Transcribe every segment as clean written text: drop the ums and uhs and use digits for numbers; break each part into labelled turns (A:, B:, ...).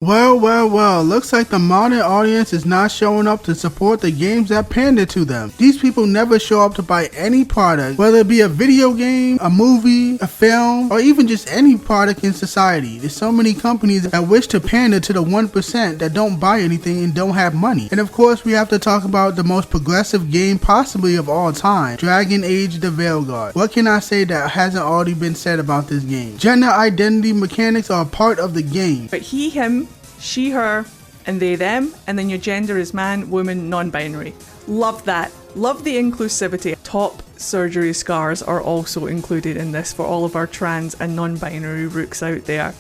A: Well, looks like the modern audience is not showing up to support the games that pander to them. These people never show up to buy any product, whether it be a video game, a movie, a film, or even just any product in society. There's so many companies that wish to pander to the 1% that don't buy anything and don't have money. And of course, we have to talk about the most progressive game possibly of all time, Dragon Age the Veilguard. What can I say that hasn't already been said about this game? Gender identity mechanics are a part of the game.
B: But he, him, she, her, and they, them, and then your gender is man, woman, non-binary. Love that. Love the inclusivity. Top surgery scars are also included in this for all of our trans and non-binary rooks out there.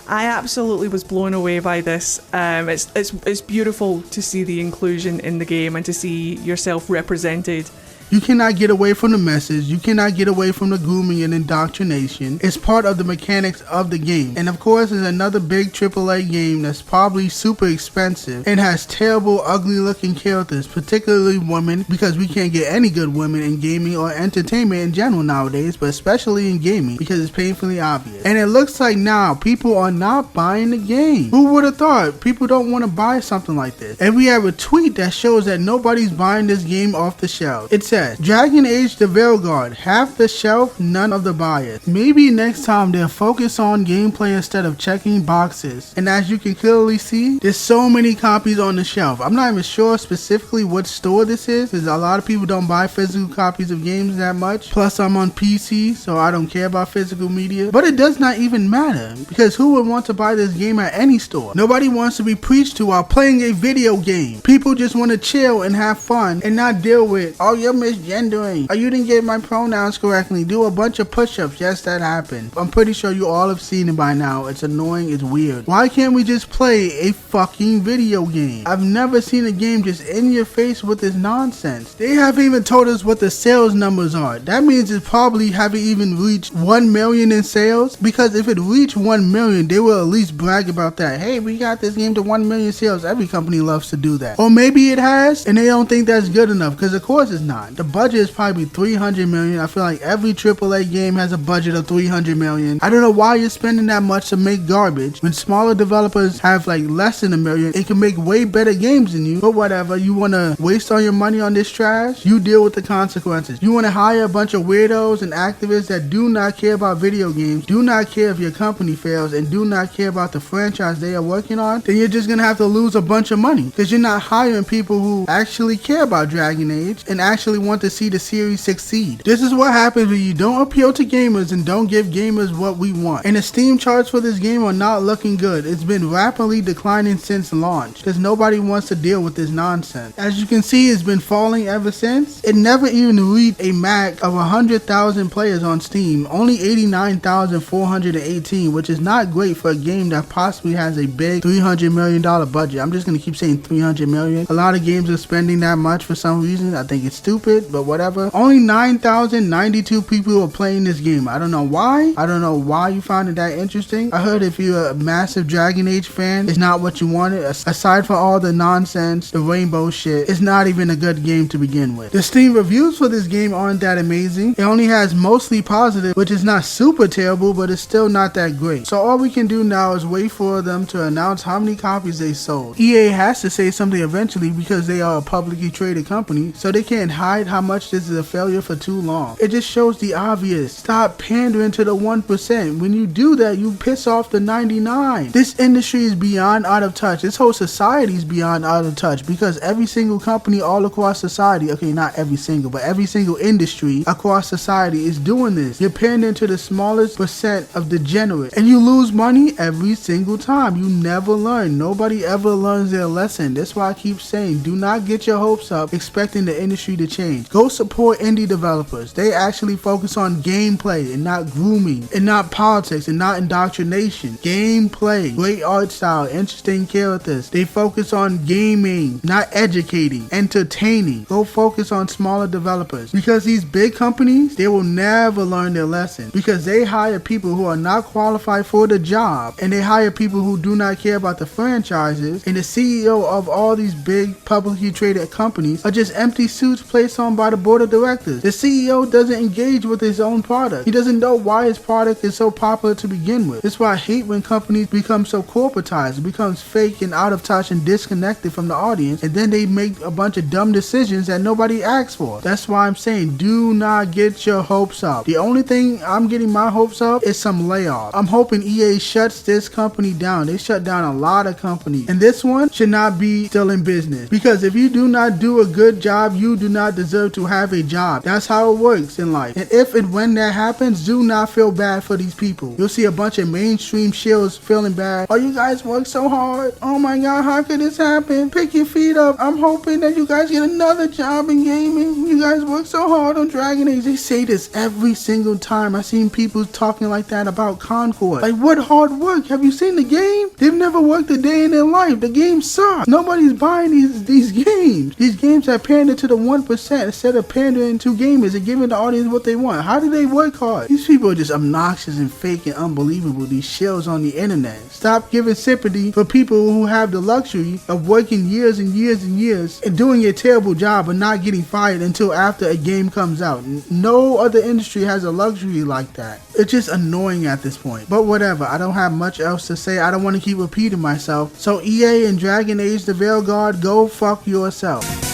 B: I absolutely was blown away by this. It's beautiful to see the inclusion in the game and to see yourself represented.
A: You cannot get away from the message. You cannot get away from the grooming and indoctrination. It's part of the mechanics of the game. And of course, it's another big AAA game that's probably super expensive and has terrible, ugly looking characters, particularly women, because we can't get any good women in gaming or entertainment in general nowadays, but especially in gaming because it's painfully obvious. And it looks like now people are not buying the game. Who would have thought people don't want to buy something like this? And we have a tweet that shows that nobody's buying this game off the shelf. It says, Dragon Age the Veilguard, half the shelf, none of the buyers. Maybe next time they'll focus on gameplay instead of checking boxes. And as you can clearly see, there's so many copies on the shelf. I'm not even sure specifically what store this is, because a lot of people don't buy physical copies of games that much. Plus I'm on PC, so I don't care about physical media. But it does not even matter, because who would want to buy this game at any store? Nobody wants to be preached to while playing a video game. People just want to chill and have fun and not deal with, oh, you're misgendering, or you didn't get my pronouns correctly, do a bunch of push-ups. Yes, that happened. I'm pretty sure you all have seen it by now. It's annoying, it's weird. Why can't we just play a fucking video game? I've never seen a game just in your face with this nonsense. They haven't even told us what the sales numbers are. That means it probably haven't even reached 1 million in sales, because if it reached 1 million, they will at least brag about that. Hey, we got this game to 1 million sales. Every company loves to do that. Or maybe it has, and they don't think that's good enough, because of course it's not. The budget is probably 300 million. I feel like every AAA game has a budget of 300 million. I don't know why you're spending that much to make garbage when smaller developers have like less than $1 million and can make way better games than you. But whatever, you want to waste all your money on this trash? You deal with the consequences. You want to hire a bunch of weirdos and activists that do not care about video games, do not care if your company fails, and do not care about the franchise they are working on? Then you're just going to have to lose a bunch of money, because you're not hiring people who actually care about Dragon Age and actually want to see the series succeed. This is what happens when you don't appeal to gamers and don't give gamers what we want. And the Steam charts for this game are not looking good. It's been rapidly declining since launch, because nobody wants to deal with this nonsense. As you can see, it's been falling ever since. It never even reached a max of 100,000 players on Steam, only 89,418, which is not great for a game that possibly has a big $300 million budget. I'm just going to keep saying 300 million. A lot of games are spending that much for some reason. I think it's stupid, but whatever. Only 9,092 people are playing this game. I don't know why. I don't know why you find it that interesting. I heard if you're a massive Dragon Age fan, it's not what you wanted. Aside from all the nonsense, the rainbow shit, it's not even a good game to begin with. The Steam reviews for this game aren't that amazing. It only has mostly positive, which is not super terrible, but it's still not that great. So all we can do now is wait for them to announce how many copies they sold. EA has to say something eventually, because they are a publicly traded company, so they can't hide how much this is a failure for too long. It just shows the obvious. Stop pandering to the 1%. When you do that, you piss off the 99. This industry is beyond out of touch. This whole society is beyond out of touch, because every single company all across society, okay, not every single, but every single industry across society is doing this. You're pandering to the smallest percent of degenerates, and you lose money every single time. You never learn. Nobody ever learns their lesson. That's why I keep saying, do not get your hopes up expecting the industry to change. Go support indie developers. They actually focus on gameplay and not grooming and not politics and not indoctrination. Gameplay, great art style, interesting characters. They focus on gaming, not educating, entertaining. Go focus on smaller developers, because these big companies, they will never learn their lesson, because they hire people who are not qualified for the job, and they hire people who do not care about the franchises, and the CEO of all these big publicly traded companies are just empty suits placed on by the board of directors. The CEO doesn't engage with his own product. He doesn't know why his product is so popular to begin with. That's why I hate when companies become so corporatized. It becomes fake and out of touch and disconnected from the audience, and then they make a bunch of dumb decisions that nobody asked for. That's why I'm saying do not get your hopes up. The only thing I'm getting my hopes up is some layoffs. I'm hoping EA shuts this company down. They shut down a lot of companies, and this one should not be still in business, because if you do not do a good job, you do not deserve to have a job. That's how it works in life. And if and when that happens, do not feel bad for these people. You'll see a bunch of mainstream shows feeling bad. Oh, you guys work so hard. Oh my god, how could this happen? Pick your feet up. I'm hoping that you guys get another job in gaming. You guys work so hard on Dragon Age. They say this every single time. I've seen people talking like that about Concord. Like, what hard work? Have you seen the game? They've never worked a day in their life. The game sucks. Nobody's buying these games. These games have pandered to the 1% instead of pandering to gamers and giving the audience what they want. How do they work hard? These people are just obnoxious and fake and unbelievable. These shells on the internet. Stop giving sympathy for people who have the luxury of working years and years and years and doing a terrible job but not getting fired until after a game comes out. No other industry has a luxury like that. It's just annoying at this point. But whatever, I don't have much else to say. I don't want to keep repeating myself. So EA and Dragon Age the Veilguard, go fuck yourself.